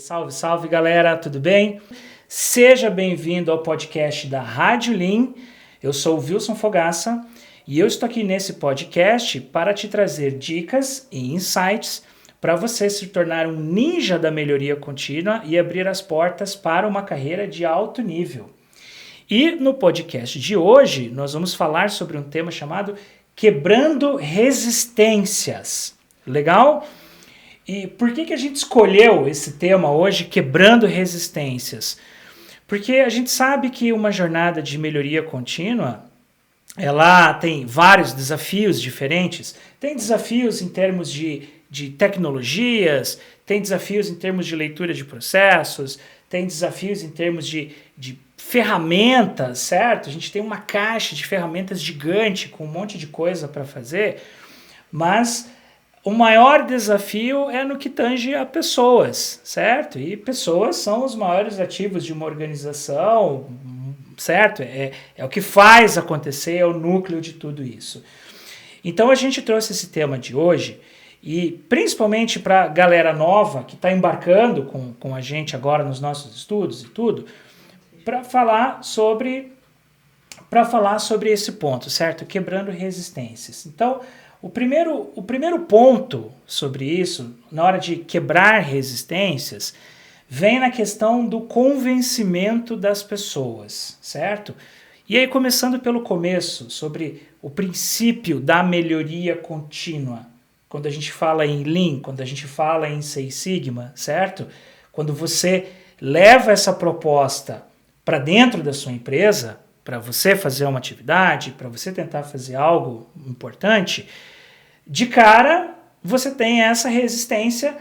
Salve, salve galera, tudo bem? Seja bem-vindo ao podcast da Rádio Lean. Eu sou o Wilson Fogaça e eu estou aqui nesse podcast para te trazer dicas e insights para você se tornar um ninja da melhoria contínua e abrir as portas para uma carreira de alto nível. E no podcast de hoje nós vamos falar sobre um tema chamado Quebrando Resistências. Legal? E por que a gente escolheu esse tema hoje, Quebrando Resistências? Porque a gente sabe que uma jornada de melhoria contínua, ela tem vários desafios diferentes. Tem desafios em termos de tecnologias, tem desafios em termos de leitura de processos, tem desafios em termos de ferramentas, certo? A gente tem uma caixa de ferramentas gigante com um monte de coisa para fazer, mas o maior desafio é no que tange a pessoas, certo? E pessoas são os maiores ativos de uma organização, certo? É o que faz acontecer, é o núcleo de tudo isso. Então a gente trouxe esse tema de hoje, e principalmente para a galera nova que está embarcando com a gente agora nos nossos estudos e tudo, para falar sobre esse ponto, certo? Quebrando resistências. Então, o primeiro ponto sobre isso, na hora de quebrar resistências, vem na questão do convencimento das pessoas, certo? E aí, começando pelo começo, sobre o princípio da melhoria contínua. Quando a gente fala em Lean, quando a gente fala em Six Sigma, certo? Quando você leva essa proposta para dentro da sua empresa, para você fazer uma atividade, para você tentar fazer algo importante, de cara você tem essa resistência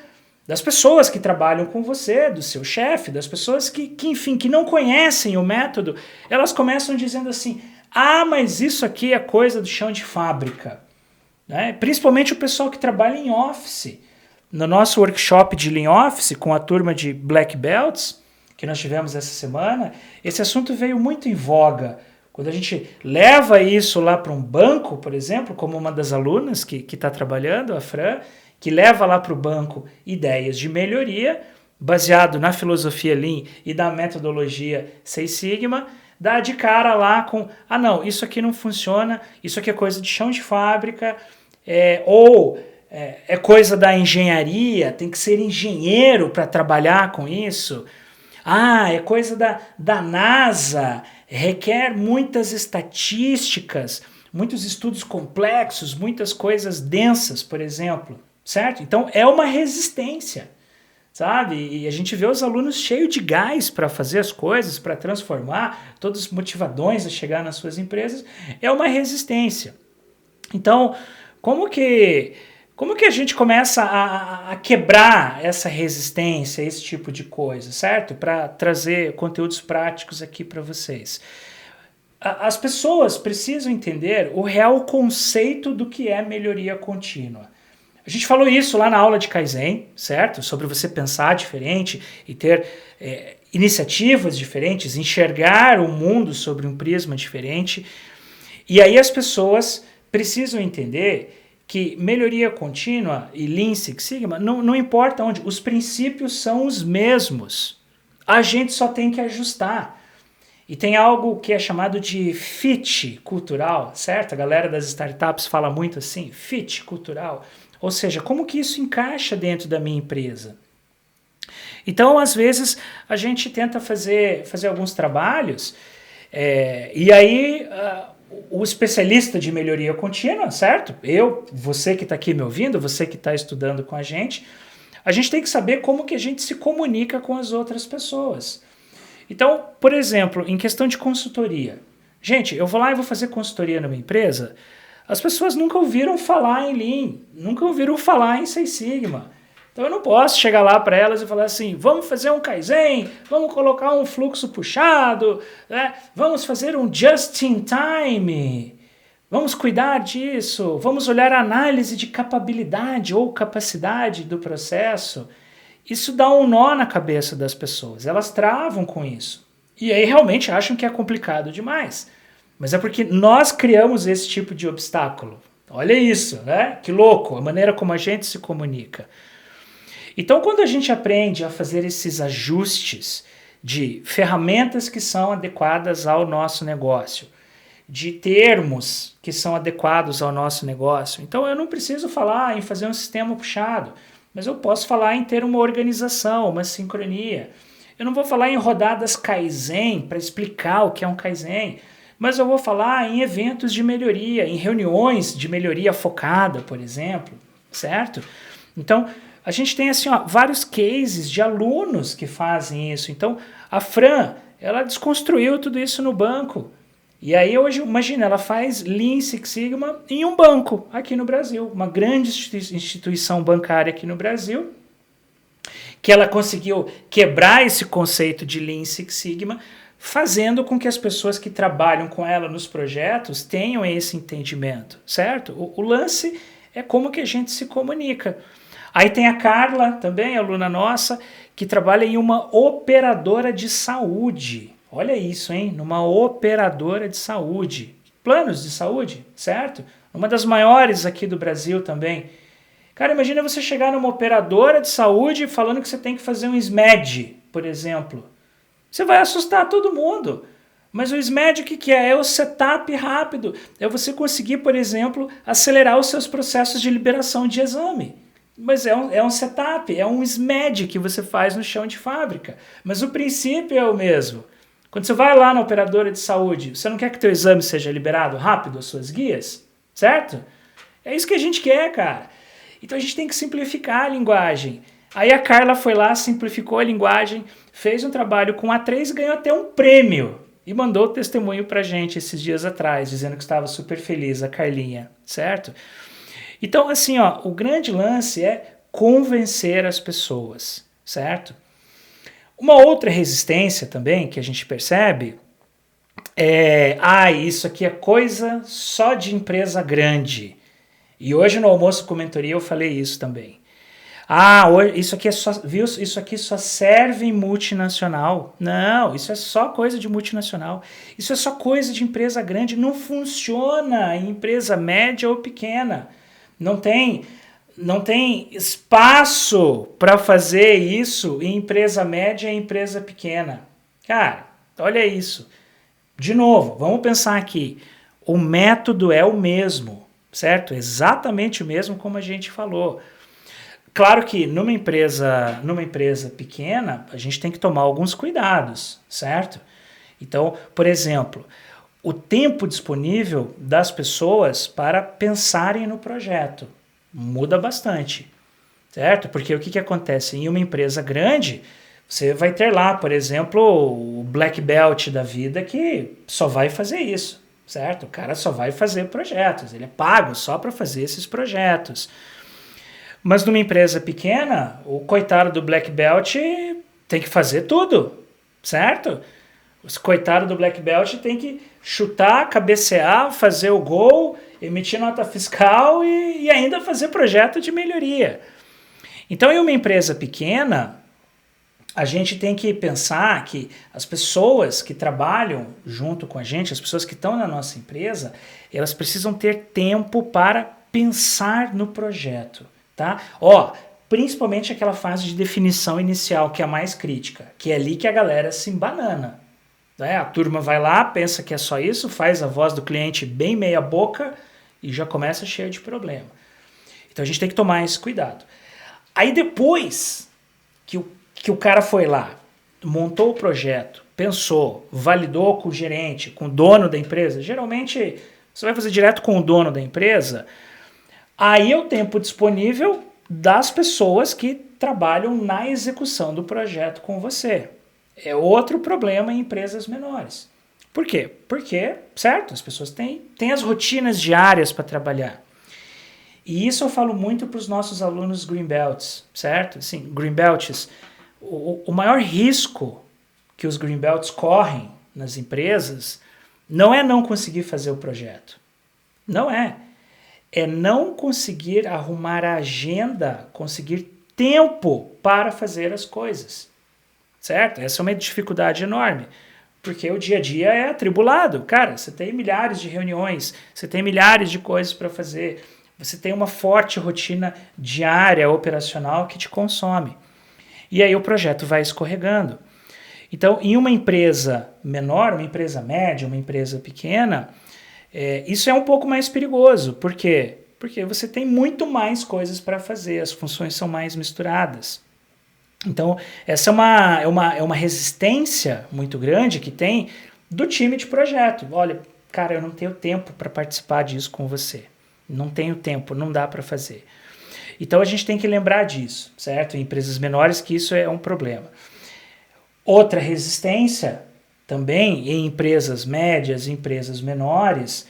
das pessoas que trabalham com você, do seu chefe, das pessoas que não conhecem o método. Elas começam dizendo assim, mas isso aqui é coisa do chão de fábrica. Né? Principalmente o pessoal que trabalha em office. No nosso workshop de Lean Office, com a turma de Black Belts, que nós tivemos essa semana, esse assunto veio muito em voga. Quando a gente leva isso lá para um banco, por exemplo, como uma das alunas que está trabalhando, a Fran, que leva lá para o banco ideias de melhoria, baseado na filosofia Lean e da metodologia Six Sigma, dá de cara lá com, não, isso aqui não funciona, isso aqui é coisa de chão de fábrica, é coisa da engenharia, tem que ser engenheiro para trabalhar com isso. É coisa da NASA, requer muitas estatísticas, muitos estudos complexos, muitas coisas densas, por exemplo, certo? Então é uma resistência, sabe? E a gente vê os alunos cheios de gás para fazer as coisas, para transformar, todos motivadões a chegar nas suas empresas, é uma resistência. Então, como que a gente começa a quebrar essa resistência, esse tipo de coisa, certo? Para trazer conteúdos práticos aqui para vocês. As pessoas precisam entender o real conceito do que é melhoria contínua. A gente falou isso lá na aula de Kaizen, certo? Sobre você pensar diferente e ter iniciativas diferentes, enxergar o mundo sobre um prisma diferente. E aí as pessoas precisam entender que melhoria contínua e Lean Six Sigma, não importa onde, os princípios são os mesmos. A gente só tem que ajustar. E tem algo que é chamado de fit cultural, certo? A galera das startups fala muito assim, fit cultural. Ou seja, como que isso encaixa dentro da minha empresa? Então, às vezes, a gente tenta fazer alguns trabalhos, e aí o especialista de melhoria contínua, certo? Você que está aqui me ouvindo, você que está estudando com a gente tem que saber como que a gente se comunica com as outras pessoas. Então, por exemplo, em questão de consultoria. Gente, eu vou lá e vou fazer consultoria numa empresa, as pessoas nunca ouviram falar em Lean, nunca ouviram falar em Six Sigma. Então eu não posso chegar lá para elas e falar assim, vamos fazer um Kaizen, vamos colocar um fluxo puxado, né? Vamos fazer um just in time, vamos cuidar disso, vamos olhar a análise de capabilidade ou capacidade do processo. Isso dá um nó na cabeça das pessoas, elas travam com isso. E aí realmente acham que é complicado demais. Mas é porque nós criamos esse tipo de obstáculo. Olha isso, né? Que louco, a maneira como a gente se comunica. Então, quando a gente aprende a fazer esses ajustes de ferramentas que são adequadas ao nosso negócio, de termos que são adequados ao nosso negócio, então eu não preciso falar em fazer um sistema puxado, mas eu posso falar em ter uma organização, uma sincronia. Eu não vou falar em rodadas Kaizen para explicar o que é um Kaizen, mas eu vou falar em eventos de melhoria, em reuniões de melhoria focada, por exemplo, certo? Então, a gente tem assim, vários cases de alunos que fazem isso. Então, a Fran, ela desconstruiu tudo isso no banco. E aí hoje, imagina, ela faz Lean Six Sigma em um banco aqui no Brasil, uma grande instituição bancária aqui no Brasil, que ela conseguiu quebrar esse conceito de Lean Six Sigma, fazendo com que as pessoas que trabalham com ela nos projetos tenham esse entendimento, certo? O lance é como que a gente se comunica. Aí tem a Carla, também aluna nossa, que trabalha em uma operadora de saúde. Olha isso, hein? Numa operadora de saúde. Planos de saúde, certo? Uma das maiores aqui do Brasil também. Cara, imagina você chegar numa operadora de saúde falando que você tem que fazer um SMED, por exemplo. Você vai assustar todo mundo. Mas o SMED o que é? É o setup rápido. É você conseguir, por exemplo, acelerar os seus processos de liberação de exame. Mas é um setup, é um SMED que você faz no chão de fábrica. Mas o princípio é o mesmo. Quando você vai lá na operadora de saúde, você não quer que teu exame seja liberado rápido, as suas guias? Certo? É isso que a gente quer, cara. Então a gente tem que simplificar a linguagem. Aí a Carla foi lá, simplificou a linguagem, fez um trabalho com A3 e ganhou até um prêmio. E mandou o testemunho pra gente esses dias atrás, dizendo que estava super feliz, a Carlinha, certo? Então, assim, o grande lance é convencer as pessoas, certo? Uma outra resistência também que a gente percebe é, isso aqui é coisa só de empresa grande. E hoje no almoço com mentoria eu falei isso também. Isso aqui é só, viu? Isso aqui só serve em multinacional. Não, isso é só coisa de multinacional. Isso é só coisa de empresa grande. Não funciona em empresa média ou pequena. Não tem espaço para fazer isso em empresa média e empresa pequena. Cara, olha isso. De novo, vamos pensar aqui. O método é o mesmo, certo? Exatamente o mesmo como a gente falou. Claro que numa empresa pequena, a gente tem que tomar alguns cuidados, certo? Então, por exemplo, o tempo disponível das pessoas para pensarem no projeto muda bastante, certo? Porque o que acontece? Em uma empresa grande, você vai ter lá, por exemplo, o Black Belt da vida que só vai fazer isso, certo? O cara só vai fazer projetos, ele é pago só para fazer esses projetos. Mas numa empresa pequena, o coitado do Black Belt tem que fazer tudo, certo? O coitado do Black Belt tem que chutar, cabecear, fazer o gol, emitir nota fiscal e ainda fazer projeto de melhoria. Então, em uma empresa pequena, a gente tem que pensar que as pessoas que trabalham junto com a gente, as pessoas que estão na nossa empresa, elas precisam ter tempo para pensar no projeto. Tá? Principalmente aquela fase de definição inicial, que é a mais crítica, que é ali que a galera se embanana. Né? A turma vai lá, pensa que é só isso, faz a voz do cliente bem meia boca e já começa cheio de problema. Então a gente tem que tomar esse cuidado. Aí depois que o cara foi lá, montou o projeto, pensou, validou com o gerente, com o dono da empresa, geralmente você vai fazer direto com o dono da empresa. Aí é o tempo disponível das pessoas que trabalham na execução do projeto com você. É outro problema em empresas menores. Por quê? Porque, certo, as pessoas têm as rotinas diárias para trabalhar. E isso eu falo muito para os nossos alunos Greenbelts, certo? Assim, Greenbelts, o maior risco que os Greenbelts correm nas empresas não é não conseguir fazer o projeto. Não é. É não conseguir arrumar a agenda, conseguir tempo para fazer as coisas, certo? Essa é uma dificuldade enorme, porque o dia a dia é atribulado. Cara, você tem milhares de reuniões, você tem milhares de coisas para fazer, Você tem uma forte rotina diária operacional que te consome. E aí o projeto vai escorregando. Então, em uma empresa menor, uma empresa média, uma empresa pequena, isso é um pouco mais perigoso. Por quê? Porque você tem muito mais coisas para fazer, as funções são mais misturadas. Então, essa é uma resistência muito grande que tem do time de projeto. Olha, cara, eu não tenho tempo para participar disso com você. Não tenho tempo, não dá para fazer. Então, a gente tem que lembrar disso, certo? Em empresas menores que isso é um problema. Outra resistência também em empresas médias, empresas menores,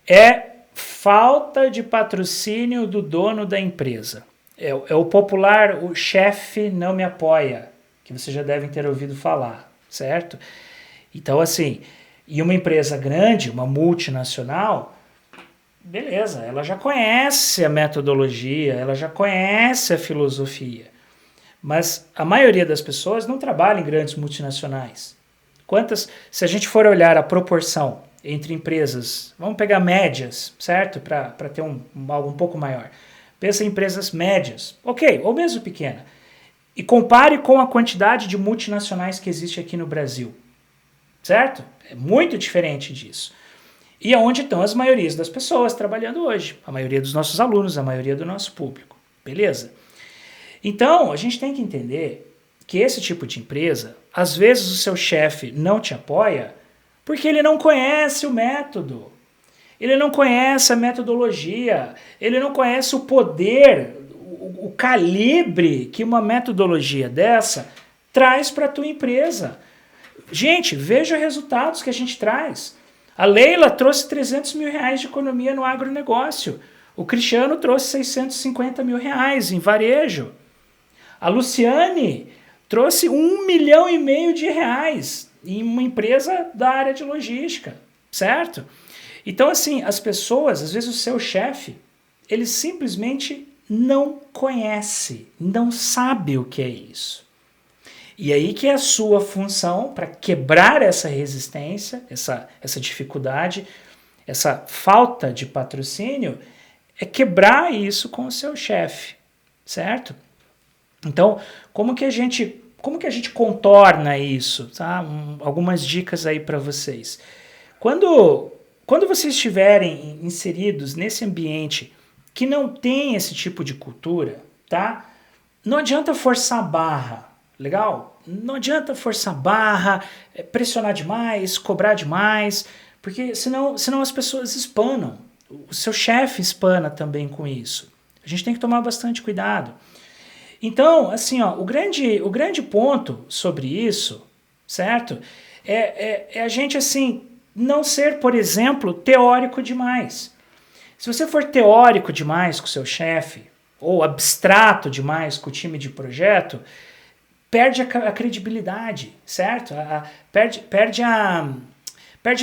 é falta de patrocínio do dono da empresa. É o popular, o chefe não me apoia, que vocês já devem ter ouvido falar, certo? Então, assim, e uma empresa grande, uma multinacional, beleza, ela já conhece a metodologia, ela já conhece a filosofia. Mas a maioria das pessoas não trabalha em grandes multinacionais. Se a gente for olhar a proporção entre empresas, vamos pegar médias, certo? Para ter algo um pouco maior. Pensa em empresas médias, ok, ou mesmo pequena. E compare com a quantidade de multinacionais que existe aqui no Brasil. Certo? É muito diferente disso. E é onde estão as maiorias das pessoas trabalhando hoje. A maioria dos nossos alunos, a maioria do nosso público. Beleza? Então, a gente tem que entender que esse tipo de empresa, às vezes o seu chefe não te apoia porque ele não conhece o método. Ele não conhece a metodologia. Ele não conhece o poder, o calibre que uma metodologia dessa traz para a tua empresa. Gente, veja os resultados que a gente traz. A Leila trouxe 300 mil reais de economia no agronegócio. O Cristiano trouxe 650 mil reais em varejo. A Luciane trouxe 1,5 milhão de reais em uma empresa da área de logística, certo? Então, assim, as pessoas, às vezes o seu chefe, ele simplesmente não conhece, não sabe o que é isso. E aí que é a sua função para quebrar essa resistência, essa dificuldade, essa falta de patrocínio, é quebrar isso com o seu chefe, certo? Então, como que a gente contorna isso? Tá? Algumas dicas aí para vocês. Quando vocês estiverem inseridos nesse ambiente que não tem esse tipo de cultura, tá? Não adianta forçar a barra, legal? Não adianta forçar a barra, pressionar demais, cobrar demais, porque senão as pessoas espanam. O seu chefe espana também com isso. A gente tem que tomar bastante cuidado. Então, assim, ó, o grande ponto sobre isso, certo? É a gente, assim, não ser, por exemplo, teórico demais. Se você for teórico demais com o seu chefe, ou abstrato demais com o time de projeto, perde a credibilidade, certo? Perde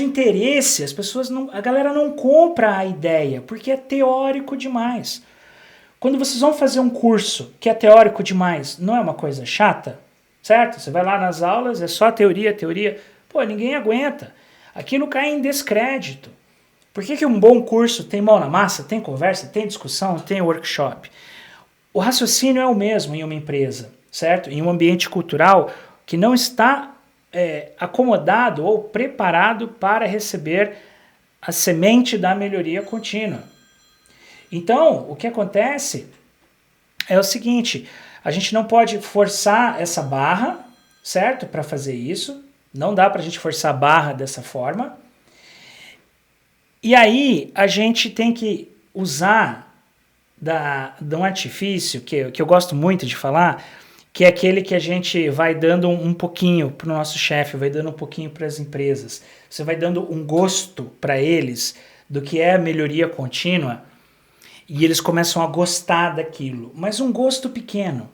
o interesse, a galera não compra a ideia, porque é teórico demais. Quando vocês vão fazer um curso que é teórico demais, não é uma coisa chata? Certo? Você vai lá nas aulas, é só teoria. Pô, ninguém aguenta. Aquilo cai em descrédito. Por que um bom curso tem mão na massa, tem conversa, tem discussão, tem workshop? O raciocínio é o mesmo em uma empresa, certo? Em um ambiente cultural que não está acomodado ou preparado para receber a semente da melhoria contínua. Então, o que acontece é o seguinte, a gente não pode forçar essa barra, certo? Para fazer isso. Não dá para a gente forçar a barra dessa forma. E aí, a gente tem que usar de um artifício que eu gosto muito de falar, que é aquele que a gente vai dando um pouquinho para o nosso chefe, vai dando um pouquinho para as empresas. Você vai dando um gosto para eles do que é a melhoria contínua, e eles começam a gostar daquilo, mas um gosto pequeno.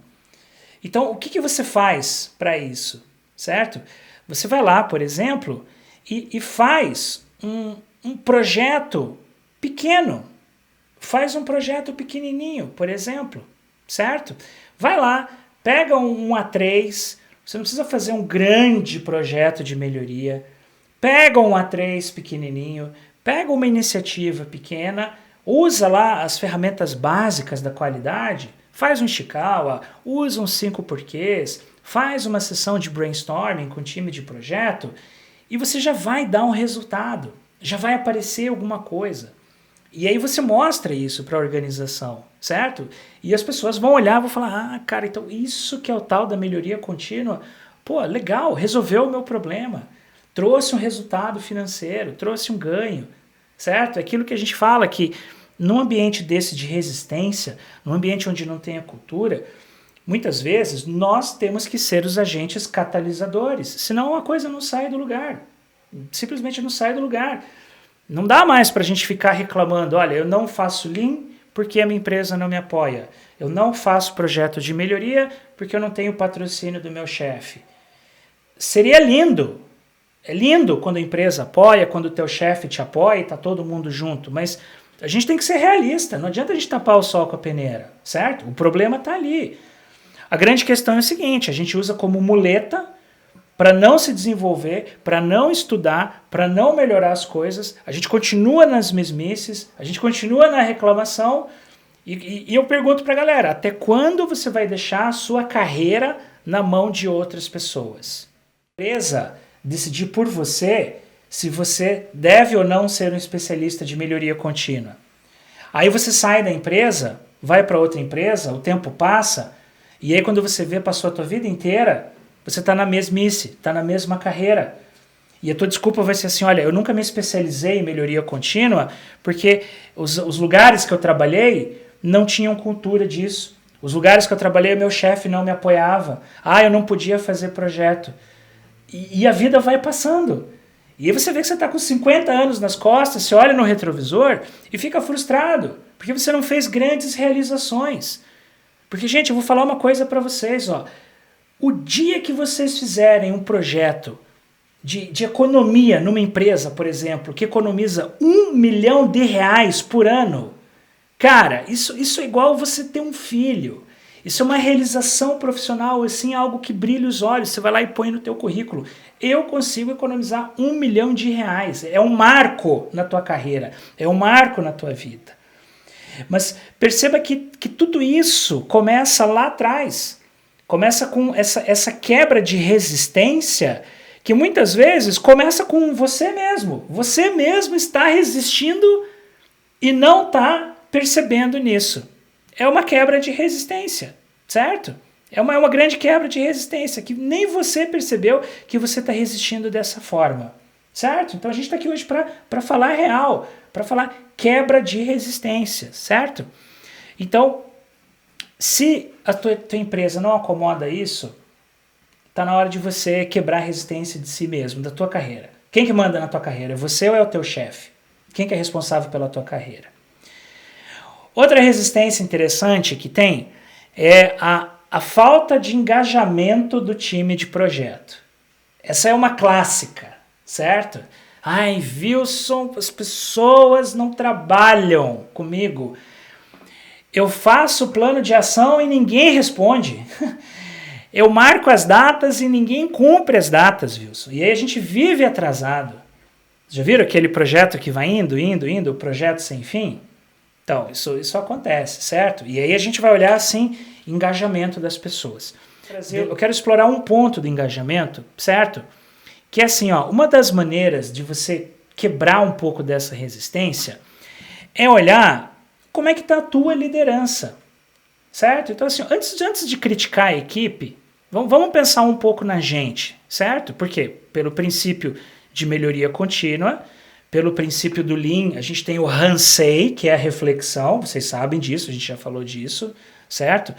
Então, o que você faz para isso, certo? Você vai lá, por exemplo, e faz um projeto pequeno. Faz um projeto pequenininho, por exemplo, certo? Vai lá, pega um A3, você não precisa fazer um grande projeto de melhoria. Pega um A3 pequenininho, pega uma iniciativa pequena, Usa lá as ferramentas básicas da qualidade, faz um Ishikawa, usa uns 5 porquês, faz uma sessão de brainstorming com o time de projeto e você já vai dar um resultado, já vai aparecer alguma coisa. E aí você mostra isso para a organização, certo? E as pessoas vão olhar e vão falar, cara, então isso que é o tal da melhoria contínua, pô, legal, resolveu o meu problema, trouxe um resultado financeiro, trouxe um ganho, certo? É aquilo que a gente fala que num ambiente desse de resistência, num ambiente onde não tem a cultura, muitas vezes nós temos que ser os agentes catalisadores, senão a coisa não sai do lugar, simplesmente não sai do lugar. Não dá mais para a gente ficar reclamando, olha, eu não faço Lean porque a minha empresa não me apoia, eu não faço projeto de melhoria porque eu não tenho patrocínio do meu chefe. Seria lindo, é lindo quando a empresa apoia, quando o teu chefe te apoia e está todo mundo junto, mas a gente tem que ser realista, não adianta a gente tapar o sol com a peneira, certo? O problema está ali. A grande questão é o seguinte, a gente usa como muleta para não se desenvolver, para não estudar, para não melhorar as coisas, a gente continua nas mesmices, a gente continua na reclamação e eu pergunto para a galera, até quando você vai deixar a sua carreira na mão de outras pessoas? A empresa decidir por você se você deve ou não ser um especialista de melhoria contínua. Aí você sai da empresa, vai para outra empresa, o tempo passa, e aí quando você vê, passou a tua vida inteira, você está na mesmice, está na mesma carreira. E a tua desculpa vai ser assim, olha, eu nunca me especializei em melhoria contínua, porque os lugares que eu trabalhei não tinham cultura disso. Os lugares que eu trabalhei, meu chefe não me apoiava. Eu não podia fazer projeto. E a vida vai passando. E aí você vê que você está com 50 anos nas costas, você olha no retrovisor e fica frustrado, porque você não fez grandes realizações. Porque, gente, eu vou falar uma coisa para vocês, ó. O dia que vocês fizerem um projeto de economia numa empresa, por exemplo, que economiza R$1 milhão por ano, cara, isso é igual você ter um filho. Isso é uma realização profissional, assim, algo que brilha os olhos. Você vai lá e põe no teu currículo. Eu consigo economizar R$1 milhão. É um marco na tua carreira. É um marco na tua vida. Mas perceba que tudo isso começa lá atrás. Começa com essa quebra de resistência que muitas vezes começa com você mesmo. Você mesmo está resistindo e não está percebendo nisso. É uma quebra de resistência, certo? É uma grande quebra de resistência, que nem você percebeu que você está resistindo dessa forma, certo? Então a gente está aqui hoje para falar real, para falar quebra de resistência, certo? Então, se a tua empresa não acomoda isso, está na hora de você quebrar a resistência de si mesmo, da tua carreira. Quem que manda na tua carreira? É você ou é o teu chefe? Quem que é responsável pela tua carreira? Outra resistência interessante que tem é a falta de engajamento do time de projeto. Essa é uma clássica, certo? Wilson, as pessoas não trabalham comigo. Eu faço o plano de ação e ninguém responde. Eu marco as datas e ninguém cumpre as datas, Wilson. E aí a gente vive atrasado. Já viram aquele projeto que vai indo, o projeto sem fim? Então, isso acontece, certo? E aí a gente vai olhar, assim, engajamento das pessoas. Eu quero explorar um ponto do engajamento, certo? Que é assim, ó, uma das maneiras de você quebrar um pouco dessa resistência é olhar como é que está a tua liderança, certo? Então, assim, antes de criticar a equipe, vamos pensar um pouco na gente, certo? Por quê? Pelo princípio de melhoria contínua, pelo princípio do Lean, a gente tem o Hansei, que é a reflexão, vocês sabem disso, a gente já falou disso, certo?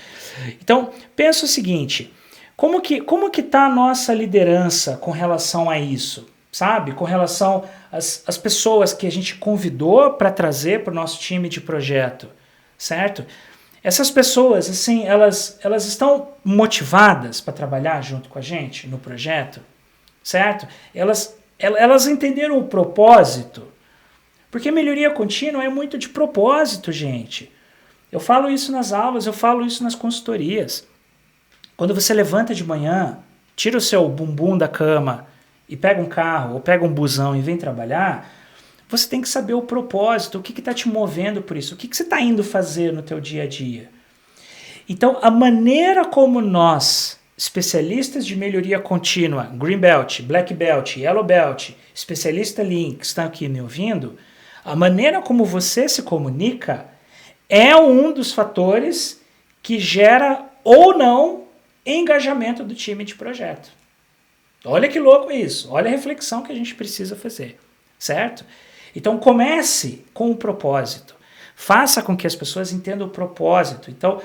Então, pensa o seguinte, como que está a nossa liderança com relação a isso, sabe? Com relação às pessoas que a gente convidou para trazer para o nosso time de projeto, certo? Essas pessoas, assim, elas estão motivadas para trabalhar junto com a gente no projeto, certo? Elas entenderam o propósito, porque melhoria contínua é muito de propósito, gente. Eu falo isso nas aulas, eu falo isso nas consultorias. Quando você levanta de manhã, tira o seu bumbum da cama e pega um carro ou pega um busão e vem trabalhar, você tem que saber o propósito, o que está te movendo por isso, o que você está indo fazer no teu dia a dia. Então, a maneira como nós, especialistas de melhoria contínua, Green Belt, Black Belt, Yellow Belt, especialista Lean, que estão aqui me ouvindo, a maneira como você se comunica é um dos fatores que gera ou não engajamento do time de projeto. Olha que louco isso, olha a reflexão que a gente precisa fazer, certo? Então comece com o propósito, faça com que as pessoas entendam o propósito. Então,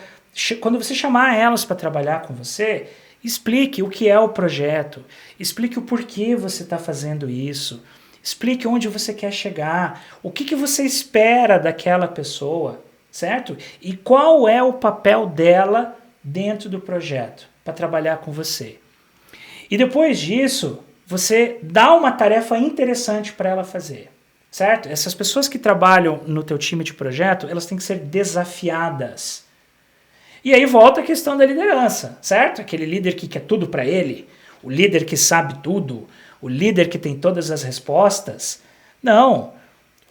quando você chamar elas para trabalhar com você, explique o que é o projeto, explique o porquê você está fazendo isso, explique onde você quer chegar, o que você espera daquela pessoa, certo? E qual é o papel dela dentro do projeto para trabalhar com você. E depois disso, você dá uma tarefa interessante para ela fazer, certo? Essas pessoas que trabalham no teu time de projeto, elas têm que ser desafiadas. E aí volta a questão da liderança, certo? Aquele líder que quer tudo para ele, o líder que sabe tudo, o líder que tem todas as respostas. Não,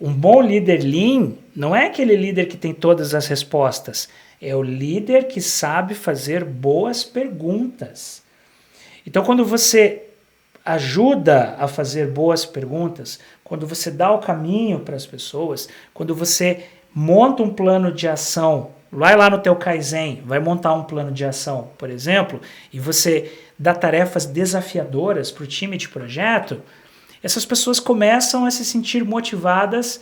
um bom líder Lean não é aquele líder que tem todas as respostas, é o líder que sabe fazer boas perguntas. Então, quando você ajuda a fazer boas perguntas, quando você dá o caminho para as pessoas, quando você monta um plano de ação, vai lá no teu Kaizen, vai montar um plano de ação, por exemplo, e você dá tarefas desafiadoras para o time de projeto, essas pessoas começam a se sentir motivadas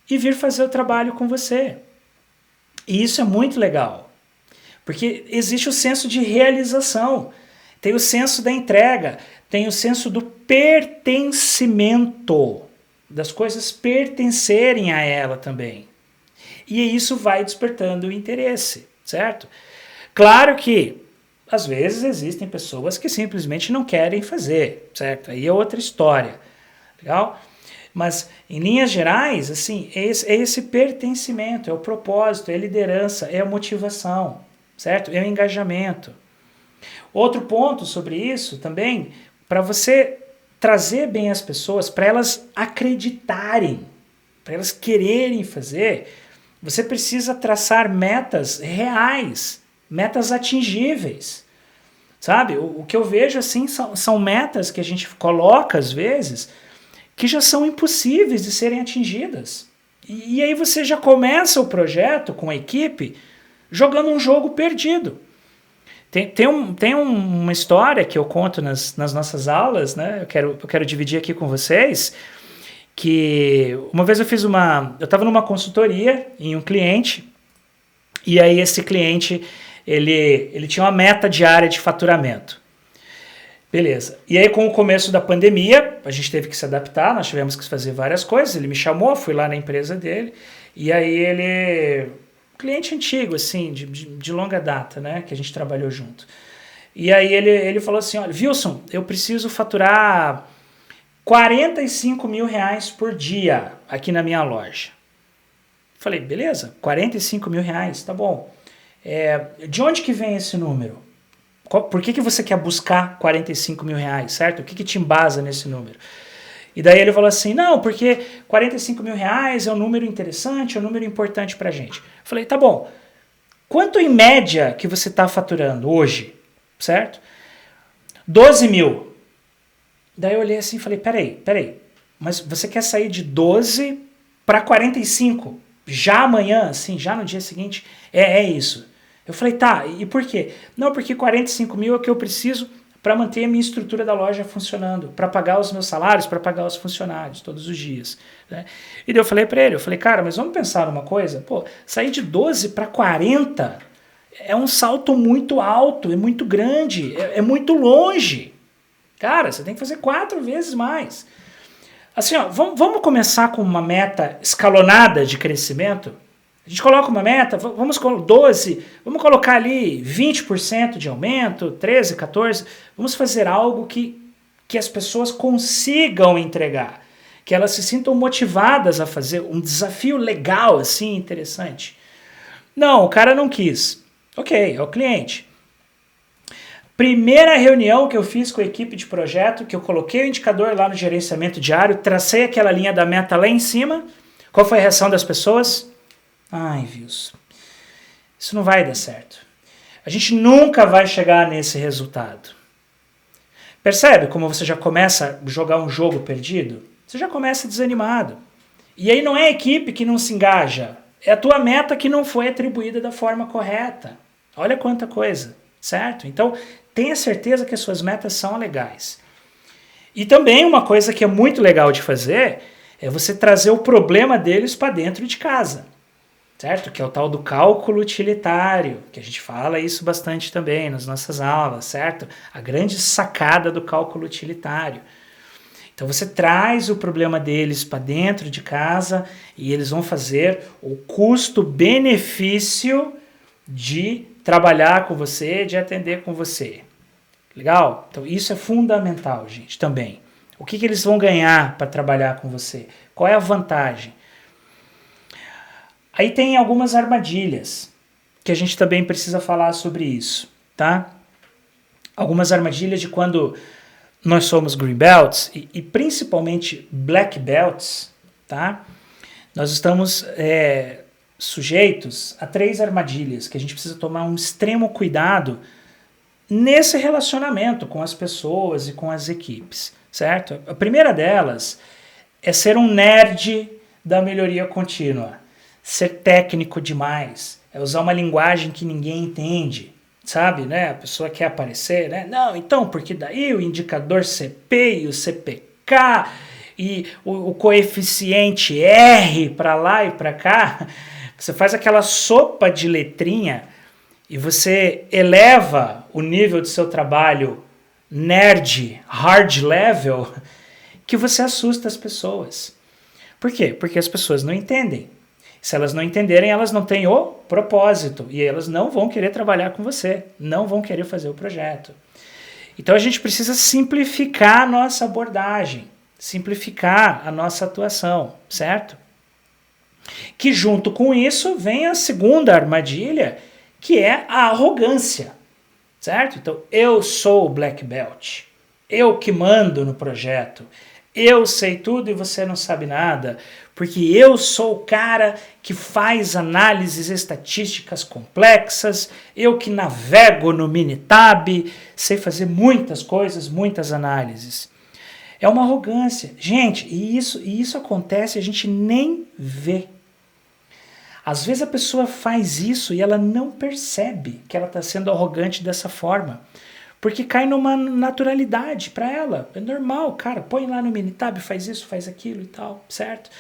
e vir fazer o trabalho com você. E isso é muito legal, porque existe o senso de realização, tem o senso da entrega, tem o senso do pertencimento, das coisas pertencerem a ela também. E isso vai despertando o interesse, certo? Claro que, às vezes, existem pessoas que simplesmente não querem fazer, certo? Aí é outra história, legal? Mas, em linhas gerais, assim, é esse pertencimento, é o propósito, é a liderança, é a motivação, certo? É o engajamento. Outro ponto sobre isso também, para você trazer bem as pessoas, para elas acreditarem, para elas quererem fazer, você precisa traçar metas reais, metas atingíveis, sabe? O que eu vejo assim são metas que a gente coloca às vezes que já são impossíveis de serem atingidas. E aí você já começa o projeto com a equipe jogando um jogo perdido. Tem uma história que eu conto nas nossas aulas, né? Eu quero dividir aqui com vocês, que uma vez eu estava numa consultoria em um cliente, e aí esse cliente, ele tinha uma meta diária de faturamento. Beleza. E aí com o começo da pandemia, a gente teve que se adaptar, nós tivemos que fazer várias coisas, ele me chamou, fui lá na empresa dele, e aí cliente antigo, assim, de longa data, né, que a gente trabalhou junto. E aí ele falou assim, olha, Wilson, eu preciso faturar 45 mil reais por dia aqui na minha loja. Falei, beleza, 45 mil reais, tá bom. De onde que vem esse número? Por que você quer buscar 45 mil reais, certo? O que te embasa nesse número? E daí ele falou assim, não, porque 45 mil reais é um número interessante, é um número importante pra gente. Falei, tá bom, quanto em média que você está faturando hoje, certo? 12 mil. Daí eu olhei assim e falei, peraí, mas você quer sair de 12 para 45, já amanhã, assim, já no dia seguinte? É isso. Eu falei, tá, e por quê? Não, porque 45 mil é o que eu preciso para manter a minha estrutura da loja funcionando, para pagar os meus salários, para pagar os funcionários todos os dias, né? E daí eu falei para ele, cara, mas vamos pensar numa coisa, sair de 12 para 40 é um salto muito alto, é muito grande, é muito longe. Cara, você tem que fazer 4 vezes mais. Assim, ó, vamos começar com uma meta escalonada de crescimento? A gente coloca uma meta, vamos com 12, vamos colocar ali 20% de aumento, 13, 14, vamos fazer algo que as pessoas consigam entregar, que elas se sintam motivadas a fazer um desafio legal, assim, interessante. Não, o cara não quis. Ok, é o cliente. Primeira reunião que eu fiz com a equipe de projeto, que eu coloquei o indicador lá no gerenciamento diário, tracei aquela linha da meta lá em cima. Qual foi a reação das pessoas? Ai, Wilson, isso não vai dar certo. A gente nunca vai chegar nesse resultado. Percebe como você já começa a jogar um jogo perdido? Você já começa desanimado. E aí não é a equipe que não se engaja, é a tua meta que não foi atribuída da forma correta. Olha quanta coisa, certo? Então, tenha certeza que as suas metas são legais. E também uma coisa que é muito legal de fazer é você trazer o problema deles para dentro de casa, certo? Que é o tal do cálculo utilitário, que a gente fala isso bastante também nas nossas aulas, certo? A grande sacada do cálculo utilitário. Então você traz o problema deles para dentro de casa e eles vão fazer o custo-benefício de trabalhar com você, de atender com você. Legal? Então isso é fundamental, gente, também. O que eles vão ganhar para trabalhar com você? Qual é a vantagem? Aí tem algumas armadilhas que a gente também precisa falar sobre isso, tá? Algumas armadilhas de quando nós somos green belts e principalmente black belts, tá? Nós estamos sujeitos a 3 armadilhas que a gente precisa tomar um extremo cuidado nesse relacionamento com as pessoas e com as equipes, certo? A primeira delas é ser um nerd da melhoria contínua, ser técnico demais, é usar uma linguagem que ninguém entende, sabe, né? A pessoa quer aparecer, né? Não, então, porque daí o indicador CP e o CPK e o coeficiente R para lá e para cá, você faz aquela sopa de letrinha e você eleva o nível do seu trabalho nerd, hard level, que você assusta as pessoas. Por quê? Porque as pessoas não entendem. Se elas não entenderem, elas não têm o propósito e elas não vão querer trabalhar com você, não vão querer fazer o projeto. Então a gente precisa simplificar a nossa abordagem, simplificar a nossa atuação, certo? Que junto com isso vem a segunda armadilha, que é a arrogância, certo? Então eu sou o black belt, eu que mando no projeto, eu sei tudo e você não sabe nada, porque eu sou o cara que faz análises estatísticas complexas, eu que navego no Minitab, sei fazer muitas coisas, muitas análises. É uma arrogância. Gente, e isso acontece e a gente nem vê. Às vezes a pessoa faz isso e ela não percebe que ela está sendo arrogante dessa forma. Porque cai numa naturalidade para ela. É normal, cara, põe lá no Minitab, faz isso, faz aquilo e tal, certo?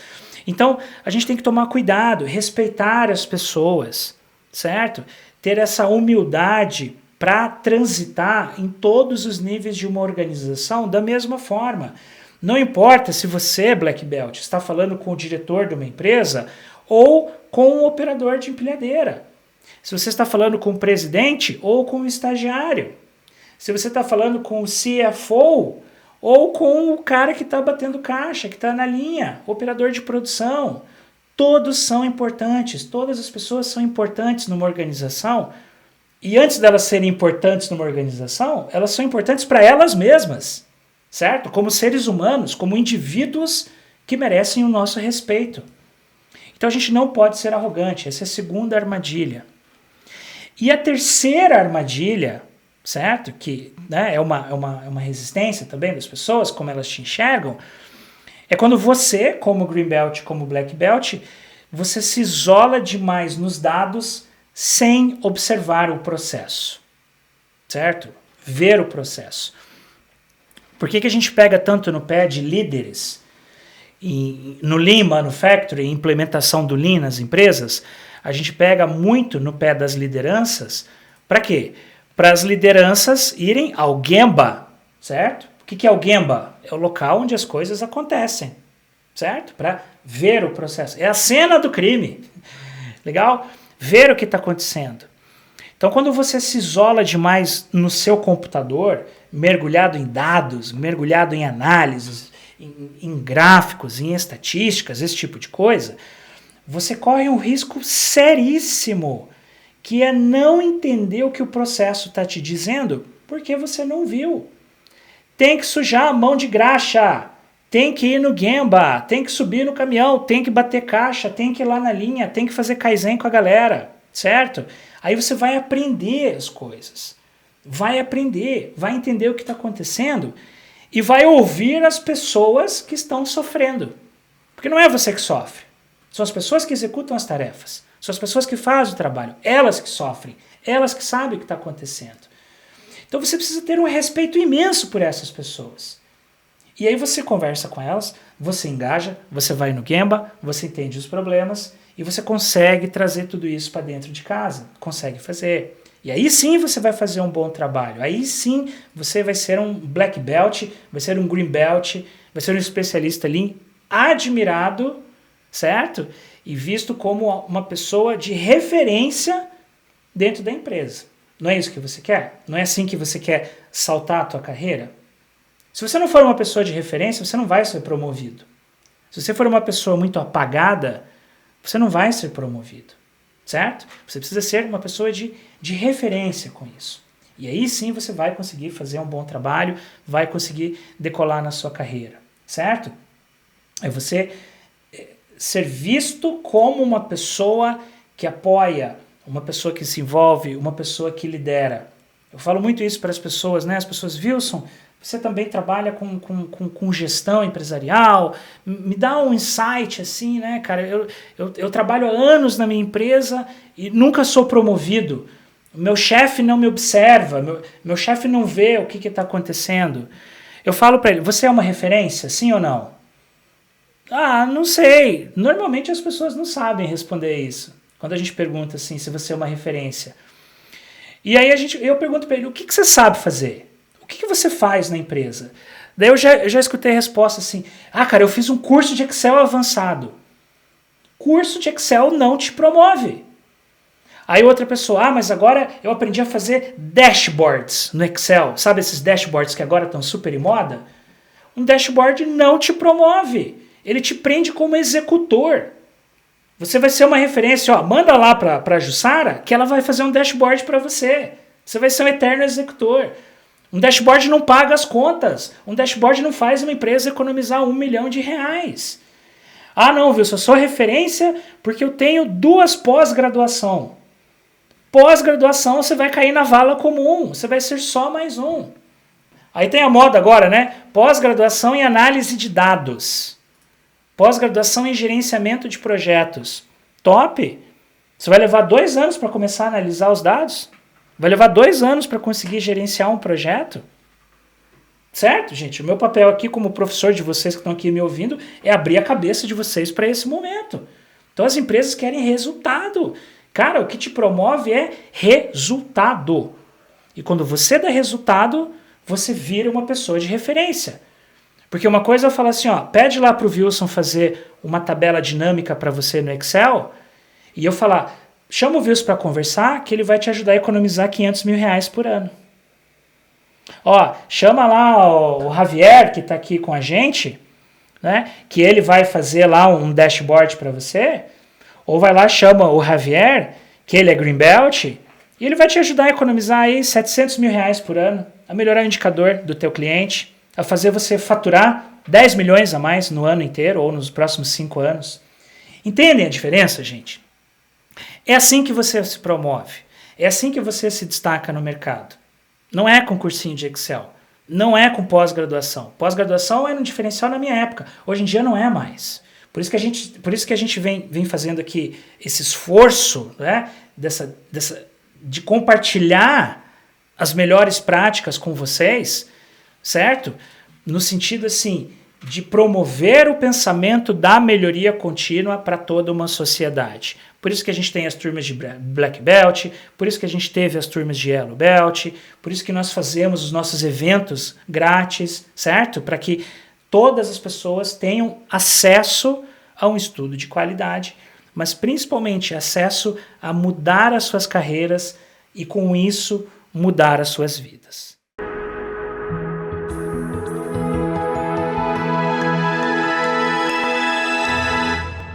Então, a gente tem que tomar cuidado, respeitar as pessoas, certo? Ter essa humildade para transitar em todos os níveis de uma organização da mesma forma. Não importa se você, Black Belt, está falando com o diretor de uma empresa ou com o operador de empilhadeira. Se você está falando com o presidente ou com o estagiário. Se você está falando com o CFO ou com o cara que está batendo caixa, que está na linha, operador de produção. Todos são importantes, todas as pessoas são importantes numa organização. E antes delas serem importantes numa organização, elas são importantes para elas mesmas, certo? Como seres humanos, como indivíduos que merecem o nosso respeito. Então a gente não pode ser arrogante, essa é a segunda armadilha. E a terceira armadilha, certo? Que né, é uma resistência também das pessoas, como elas te enxergam, é quando você, como Green Belt, como Black Belt, você se isola demais nos dados sem observar o processo, certo? Ver o processo. Por que a gente pega tanto no pé de líderes? No Lean Manufacturing, implementação do Lean nas empresas, a gente pega muito no pé das lideranças. Para quê? Para as lideranças irem ao Gemba, certo? O que é o Gemba? É o local onde as coisas acontecem, certo? Para ver o processo. É a cena do crime, legal? Ver o que está acontecendo. Então, quando você se isola demais no seu computador, mergulhado em dados, mergulhado em análises, em gráficos, em estatísticas, esse tipo de coisa, você corre um risco seríssimo, que é não entender o que o processo está te dizendo Porque você não viu. Tem que sujar a mão de graxa, tem que ir no Gemba, tem que subir no caminhão, tem que bater caixa, tem que ir lá na linha, tem que fazer Kaizen com a galera, certo? Aí você vai aprender as coisas, vai aprender, vai entender o que está acontecendo e vai ouvir as pessoas que estão sofrendo. Porque não é você que sofre, são as pessoas que executam as tarefas, são as pessoas que fazem o trabalho, elas que sofrem, elas que sabem o que está acontecendo. Então você precisa ter um respeito imenso por essas pessoas. E aí você conversa com elas, você engaja, você vai no Gemba, você entende os problemas e você consegue trazer tudo isso para dentro de casa, consegue fazer. E aí sim você vai fazer um bom trabalho, aí sim você vai ser um black belt, vai ser um green belt, vai ser um especialista Lean admirado, certo? E visto como uma pessoa de referência dentro da empresa. Não é isso que você quer? Não é assim que você quer saltar a tua carreira? Se você não for uma pessoa de referência, você não vai ser promovido. Se você for uma pessoa muito apagada, você não vai ser promovido, certo? Você precisa ser uma pessoa de referência com isso. E aí sim você vai conseguir fazer um bom trabalho, vai conseguir decolar na sua carreira, certo? É você ser visto como uma pessoa que apoia, uma pessoa que se envolve, uma pessoa que lidera. Eu falo muito isso para as pessoas, né? As pessoas, Wilson, você também trabalha com gestão empresarial, me dá um insight assim, né, cara? Eu trabalho há anos na minha empresa e nunca sou promovido. Meu chefe não me observa, meu chefe não vê o que está acontecendo. Eu falo para ele, você é uma referência, sim ou não? Ah, não sei. Normalmente as pessoas não sabem responder isso. Quando a gente pergunta assim, se você é uma referência. E aí eu pergunto para ele, o que você sabe fazer? O que você faz na empresa? Daí eu já escutei a resposta assim, cara, eu fiz um curso de Excel avançado. Curso de Excel não te promove. Aí outra pessoa, mas agora eu aprendi a fazer dashboards no Excel. Sabe esses dashboards que agora estão super em moda? Um dashboard não te promove. Ele te prende como executor. Você vai ser uma referência, manda lá para a Jussara que ela vai fazer um dashboard para você. Você vai ser um eterno executor. Um dashboard não paga as contas. Um dashboard não faz uma empresa economizar R$1 milhão. Não, Wilson, eu sou referência porque eu tenho 2 pós-graduação. Pós-graduação você vai cair na vala comum, você vai ser só mais um. Aí tem a moda agora, né? Pós-graduação em análise de dados. Pós-graduação em gerenciamento de projetos. Top! Você vai levar 2 anos para começar a analisar os dados? Vai levar 2 anos para conseguir gerenciar um projeto? Certo, gente? O meu papel aqui como professor de vocês que estão aqui me ouvindo é abrir a cabeça de vocês para esse momento. Então as empresas querem resultado. Cara, o que te promove é resultado. E quando você dá resultado, você vira uma pessoa de referência. Porque uma coisa eu falo assim, pede lá para o Wilson fazer uma tabela dinâmica para você no Excel, e eu falar, chama o Wilson para conversar, que ele vai te ajudar a economizar R$500 mil por ano. Chama lá o Javier, que está aqui com a gente, né, que ele vai fazer lá um dashboard para você, ou vai lá, chama o Javier, que ele é Green Belt, e ele vai te ajudar a economizar aí R$700 mil por ano, a melhorar o indicador do teu cliente, a fazer você faturar 10 milhões a mais no ano inteiro ou nos próximos 5 anos. Entendem a diferença, gente? É assim que você se promove. É assim que você se destaca no mercado. Não é com cursinho de Excel. Não é com pós-graduação. Pós-graduação era um diferencial na minha época. Hoje em dia não é mais. Por isso que a gente vem fazendo aqui esse esforço, né, de compartilhar as melhores práticas com vocês, certo? No sentido assim, de promover o pensamento da melhoria contínua para toda uma sociedade. Por isso que a gente tem as turmas de Black Belt, por isso que a gente teve as turmas de Yellow Belt, por isso que nós fazemos os nossos eventos grátis, certo? Para que todas as pessoas tenham acesso a um estudo de qualidade, mas principalmente acesso a mudar as suas carreiras e com isso mudar as suas vidas.